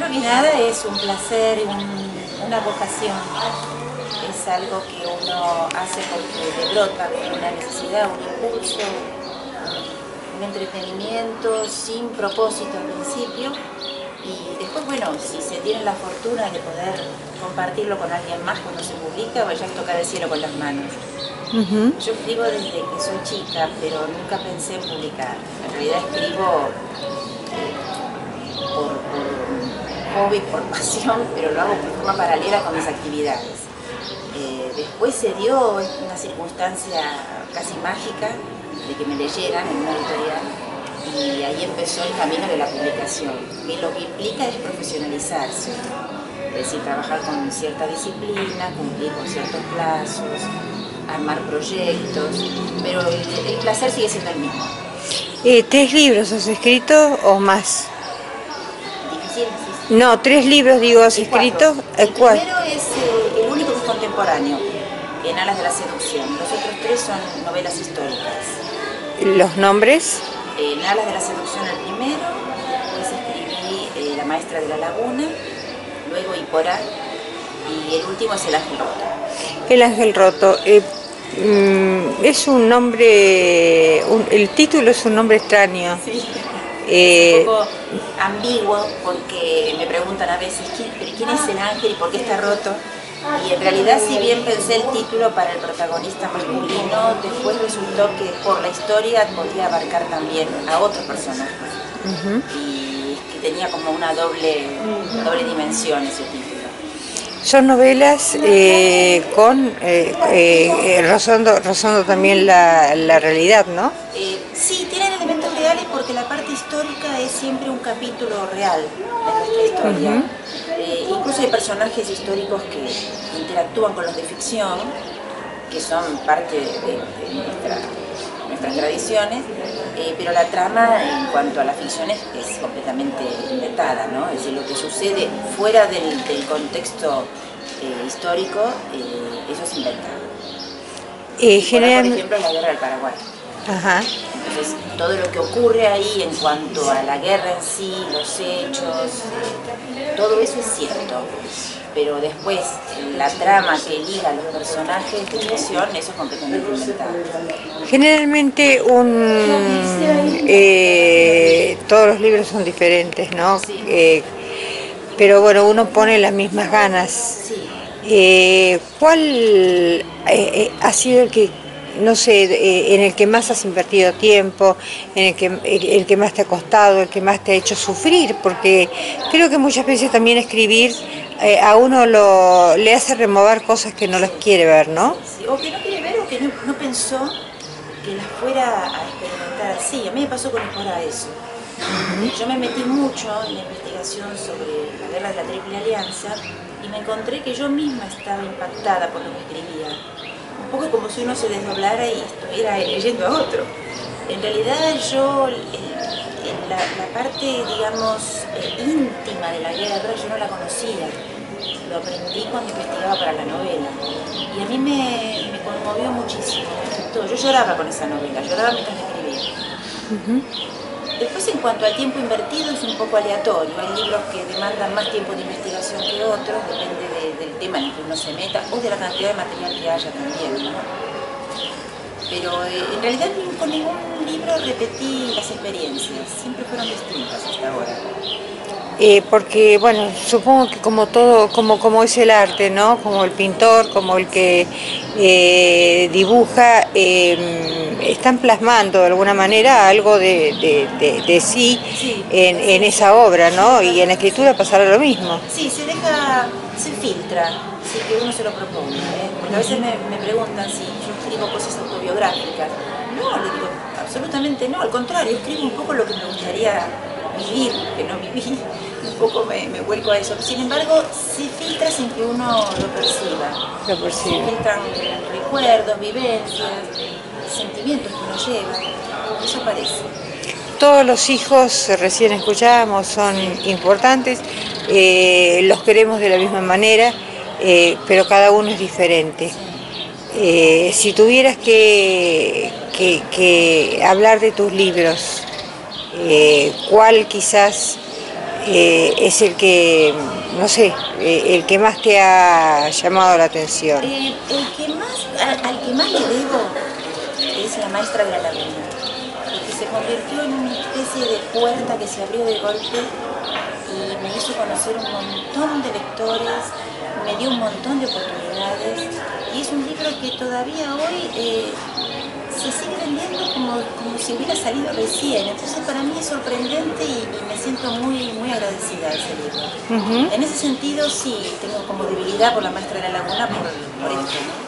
primero que nada es un placer, una vocación. Es algo que uno hace porque le brota una necesidad, un impulso, un entretenimiento sin propósito al principio. Y después, bueno, si se tiene la fortuna de poder compartirlo con alguien más cuando se publica, vaya a tocar el cielo con las manos. Yo escribo desde que soy chica, pero nunca pensé en publicar. En realidad escribo por hobby, por pasión, pero lo hago de forma paralela con mis actividades. Después se dio una circunstancia casi mágica de que me leyeran en una editorial y ahí empezó el camino de la publicación. Y lo que implica es profesionalizarse, es decir, trabajar con cierta disciplina, cumplir con ciertos plazos, armar proyectos, pero el placer sigue siendo el mismo. ¿3 libros has escrito o más? Difícil, sí. No, 3 libros digo has escrito. El primero es el único que es contemporáneo, En alas de la seducción. Los otros 3 son novelas históricas. ¿Los nombres? En alas de la seducción el primero, después escribí La maestra de la laguna, luego Iporá, y el último es El ángel roto. El ángel roto. Es un nombre, el título es un nombre extraño. Sí. Es un poco ambiguo porque me preguntan a veces ¿quién es el ángel y por qué está roto? Y en realidad, si bien pensé el título para el protagonista masculino, después resultó que por la historia podía abarcar también a otros personajes. Y que tenía como una doble dimensión ese título. Son novelas rozando también la realidad, ¿no? Sí, tienen elementos reales porque la parte histórica es siempre un capítulo real de nuestra historia. Incluso hay personajes históricos que interactúan con los de ficción, que son parte de nuestras tradiciones, pero la trama en cuanto a la ficción es completamente inventada, ¿no? Es decir, lo que sucede fuera del contexto histórico, eso es inventado. Por ejemplo, la guerra del Paraguay. Entonces, todo lo que ocurre ahí en cuanto a la guerra en sí, los hechos, todo eso es cierto. Pero después, la trama que liga a los personajes de ficción, eso es completamente inventado. Generalmente todos los libros son diferentes, ¿no? Sí. Pero bueno, uno pone las mismas ganas. Sí. ¿Cuál ha sido el que, no sé, en el que más has invertido tiempo, en el que más te ha costado, el que más te ha hecho sufrir? Porque creo que muchas veces también escribir a uno le hace remover cosas que no las quiere ver, ¿no? Sí, o que no quiere ver o que no pensó que las fuera a experimentar así. A mí me pasó con Iporá eso. Yo me metí mucho en la investigación sobre la guerra de la Triple Alianza y me encontré que yo misma estaba impactada por lo que escribía. Un poco como si uno se desdoblara y estuviera leyendo a otro. En realidad yo, la parte, digamos, íntima de la guerra, yo no la conocía. Lo aprendí cuando investigaba para la novela. Y a mí me conmovió muchísimo, me afectó. Yo lloraba con esa novela, lloraba mientras la escribía. Después, en cuanto al tiempo invertido, es un poco aleatorio. Hay libros que demandan más tiempo de investigación que otros, depende del tema en el que uno se meta o de la cantidad de material que haya también, ¿no? Pero en realidad con ningún libro repetí las experiencias, siempre fueron distintas hasta ahora. Porque, bueno, supongo que como todo, como es el arte, ¿no? Como el pintor, como el que dibuja, están plasmando de alguna manera algo de sí, Sí, en esa obra, ¿no? Y en la escritura pasará lo mismo. Sí, se filtra, sí, que uno se lo proponga, ¿eh? Porque a veces me preguntan si yo escribo cosas autobiográficas. No, le digo, absolutamente no, al contrario, escribo un poco lo que me gustaría vivir, que no viví, un poco me vuelco a eso. Sin embargo, se filtra sin que uno lo perciba. Lo percibe. Se filtran recuerdos, vivencias, sentimientos que uno lleva, eso aparece. Todos los hijos, recién escuchábamos, son importantes, los queremos de la misma manera, pero cada uno es diferente. Si tuvieras que hablar de tus libros, ¿cuál quizás es el que, no sé, el que más te ha llamado la atención? Al que más le debo es La maestra de la laguna, porque se convirtió en una especie de puerta que se abrió de golpe y me hizo conocer un montón de lectores, me dio un montón de oportunidades, y es un libro que todavía hoy se sigue vendiendo como si hubiera salido recién. Entonces para mí es sorprendente y me siento muy agradecida de ese libro. En ese sentido sí, tengo como debilidad por La maestra de la laguna por esto, ¿no?